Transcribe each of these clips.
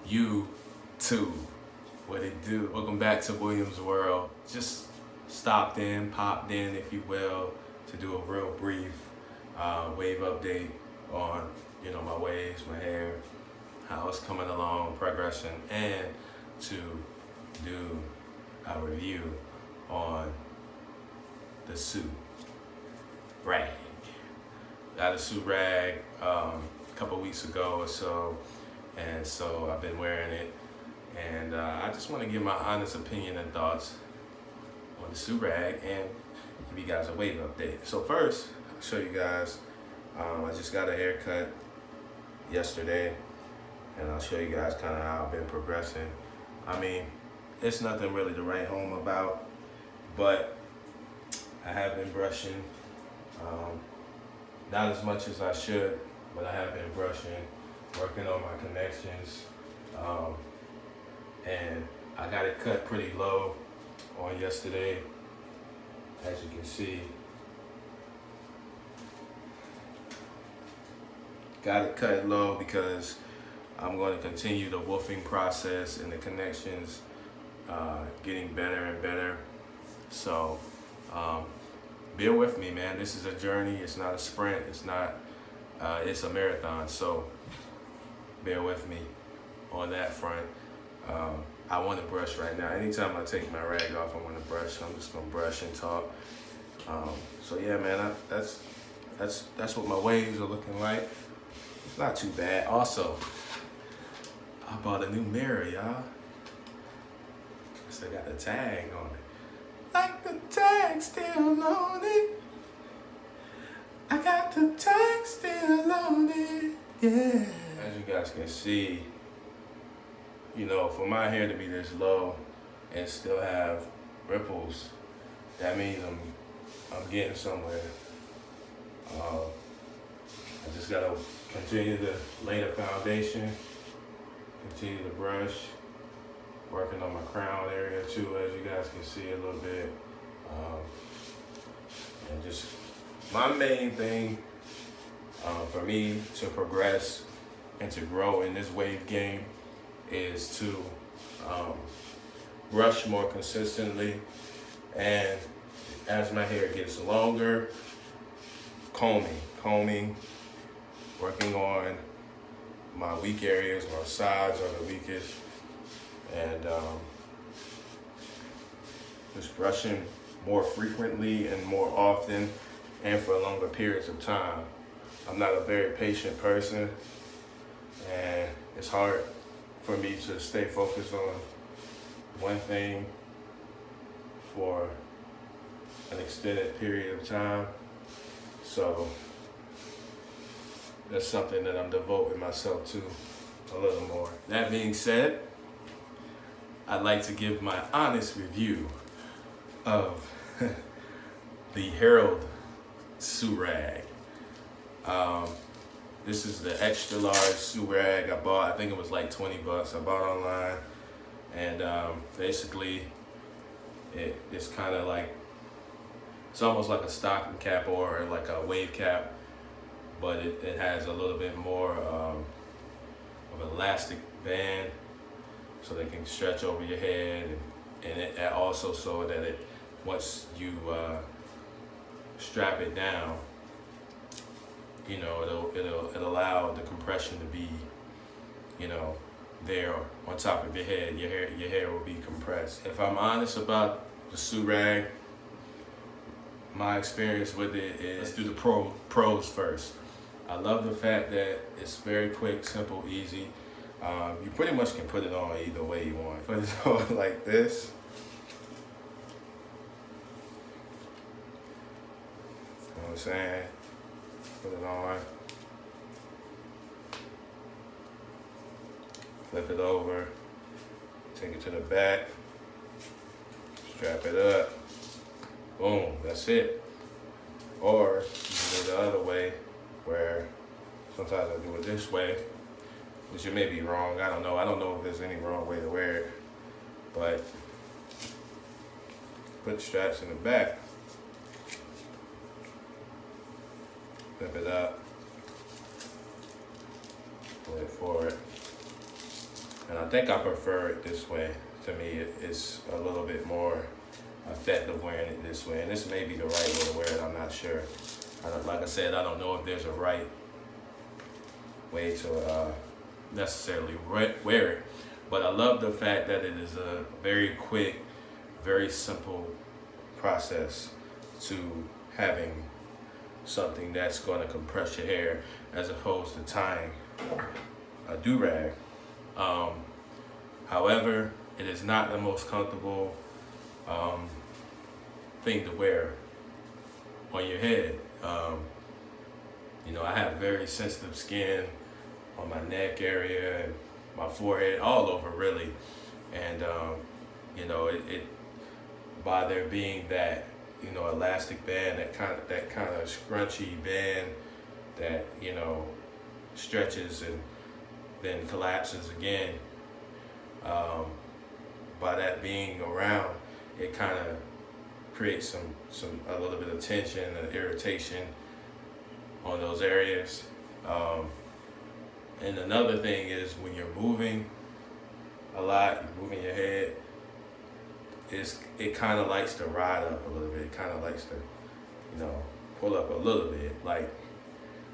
YouTube. What it do? Welcome back to Williams World. Just popped in, if you will, to do a real brief wave update on, my waves, my hair, how it's coming along, progression, and to do a review on the suit rag. Got a suit rag a couple weeks ago or so, and so I've been wearing it, and I just want to give my honest opinion and thoughts on the suit rag and give you guys a wave update. So first, I'll show you guys, I just got a haircut yesterday, and I'll show you guys kind of how I've been progressing. I mean, it's nothing really to write home about, but I have been brushing, not as much as I should, but I have been brushing, working on my connections, and I got it cut pretty low on yesterday, as you can see. Got it cut low because I'm going to continue the woofing process and the connections getting better and better. So bear with me, man. This is a journey. It's not a sprint. It's a marathon. So bear with me on that front. I want to brush right now. Anytime I take my rag off, I want to brush. I'm just gonna brush and talk. So yeah, man. That's what my waves are looking like. It's not too bad. Also, I bought a new mirror, y'all. I still got the tag on it. Like the tag still on it. I got the tag still on it. Yeah. As you guys can see, for my hair to be this low and still have ripples, that means I'm getting somewhere. I just gotta continue to lay the foundation, continue to brush, working on my crown area too, as you guys can see a little bit. And just my main thing for me to progress and to grow in this wave game is to brush more consistently, and as my hair gets longer, combing, working on my weak areas. My sides are the weakest, and just brushing more frequently and more often and for longer periods of time. I'm not a very patient person, and it's hard for me to stay focused on one thing for an extended period of time. So that's something that I'm devoting myself to a little more. That being said, I'd like to give my honest review of the Herald suit rag. This is the extra large suit rag I bought. I think it was like 20 bucks. I bought online, and basically it's kind of like, it's almost like a stocking cap or like a wave cap, but it has a little bit more of an elastic band so they can stretch over your head, and it also so that once you strap it down, it'll allow the compression to be, there on top of your head. Your hair will be compressed. If I'm honest about the suit rag, my experience with it is, let's do the pros first. I love the fact that it's very quick, simple, easy. You pretty much can put it on either way you want. Put it on like this. You know what I'm saying? Put it on. Flip it over. Take it to the back. Strap it up. Boom, that's it. Or you can do the other way, where sometimes I do it this way, which it may be wrong. I don't know. I don't know if there's any wrong way to wear it, but put the straps in the back, flip it up, wait for it, And I think I prefer it this way. To me, it's a little bit more effective wearing it this way. And this may be the right way to wear it, I'm not sure. Like I said, I don't know if there's a right way to necessarily wear it. But I love the fact that it is a very quick, very simple process to having something that's going to compress your hair as opposed to tying a do-rag. However, it is not the most comfortable thing to wear on your head. You know, I have very sensitive skin on my neck area and my forehead, all over really. And you know, it by there being that, you know, elastic band, that kind of scrunchy band that, you know, stretches and then collapses again. By that being around, it kind of creates a little bit of tension and irritation on those areas. And another thing is when you're moving a lot, you're moving your head, it kind of likes to ride up a little bit. It kind of likes to, you know, pull up a little bit. Like,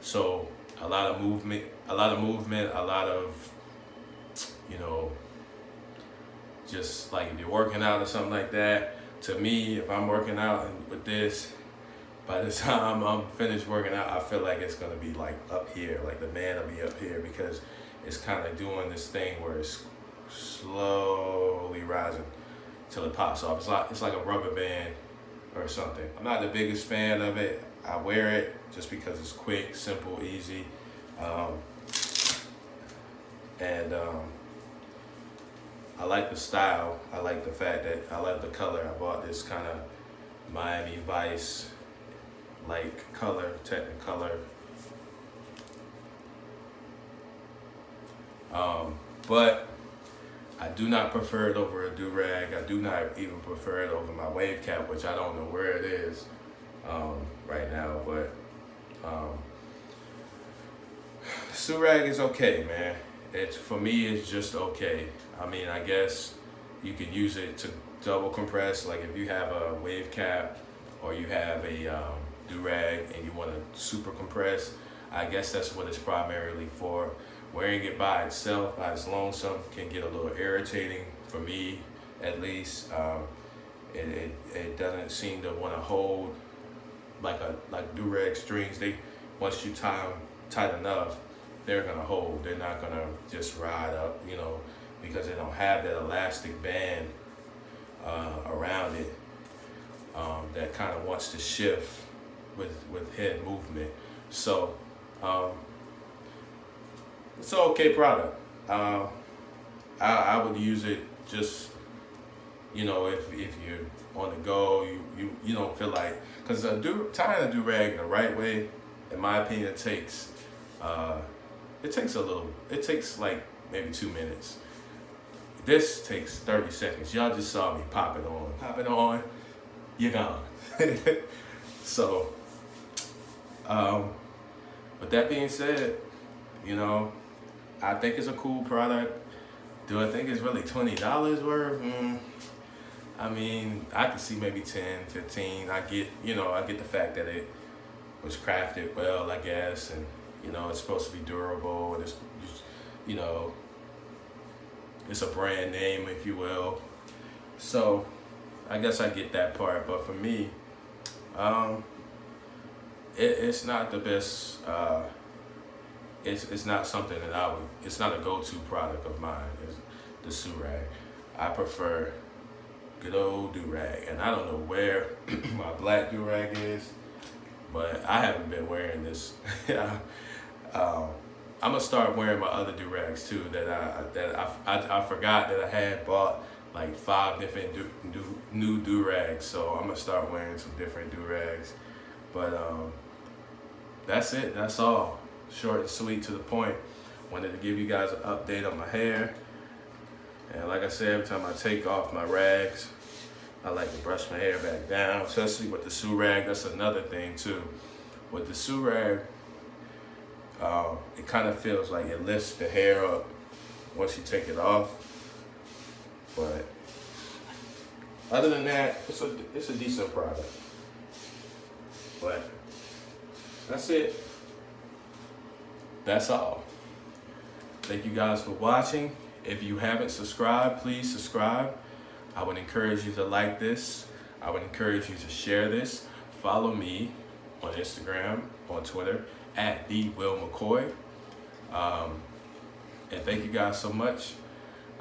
so a lot of movement, a lot of, you know, just like if you're working out or something like that. To me, if I'm working out with this, by the time I'm finished working out, I feel like it's gonna be like up here, like the band will be up here, because it's kind of doing this thing where it's slowly rising till it pops off. It's like a rubber band or something. I'm not the biggest fan of it. I wear it just because it's quick, simple, easy, and I like the style. I like the fact that I love the color. I bought this kind of Miami Vice like color, Technicolor. But I do not prefer it over a do-rag. I do not even prefer it over my wave cap, which I don't know where it is right now. But do-rag is okay, man. For me, it's just okay. I mean, I guess you could use it to double compress, like if you have a wave cap or you have a do-rag and you want to super compress. I guess that's what it's primarily for. Wearing it by itself, by its lonesome, can get a little irritating for me, at least. It doesn't seem to want to hold like do-rag strings. Once you tie them tight enough, they're gonna hold. They're not gonna just ride up, you know, because they don't have that elastic band around it that kind of wants to shift with head movement. So it's an okay product. I would use it just, you know, if you're on the go, you don't feel like, because tying a do-rag the right way, in my opinion, it takes like maybe 2 minutes. This takes 30 seconds. Y'all just saw me pop it on, you're gone. So, with that being said, you know, I think it's a cool product. Do I think it's really $20 worth? I mean, I could see maybe 10, 15. I get the fact that it was crafted well, I guess, and you know, it's supposed to be durable, and it's, you know, it's a brand name, if you will. So I guess I get that part, but for me, it's not the best. It's not something that it's not a go-to product of mine. It's the do-rag. I prefer good old do-rag, and I don't know where my black do-rag is, but I haven't been wearing this. I'm gonna start wearing my other do-rags too. That I forgot that I had bought like 5 different new do-rags. So I'm gonna start wearing some different do-rags. But that's it. That's all. Short and sweet, to the point. Wanted to give you guys an update on my hair. And like I said, every time I take off my rags, I like to brush my hair back down, especially with the do-rag. That's another thing too. With the do-rag, it kind of feels like it lifts the hair up once you take it off. But other than that, it's a decent product. But that's it. That's all. Thank you guys for watching. If you haven't subscribed, please subscribe. I would encourage you to like this. I would encourage you to share this. Follow me on Instagram, on Twitter, at @TheWillMcCoy. And thank you guys so much.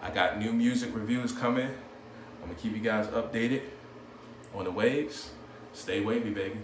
I got new music reviews coming. I'm gonna keep you guys updated on the waves. Stay wavy, baby.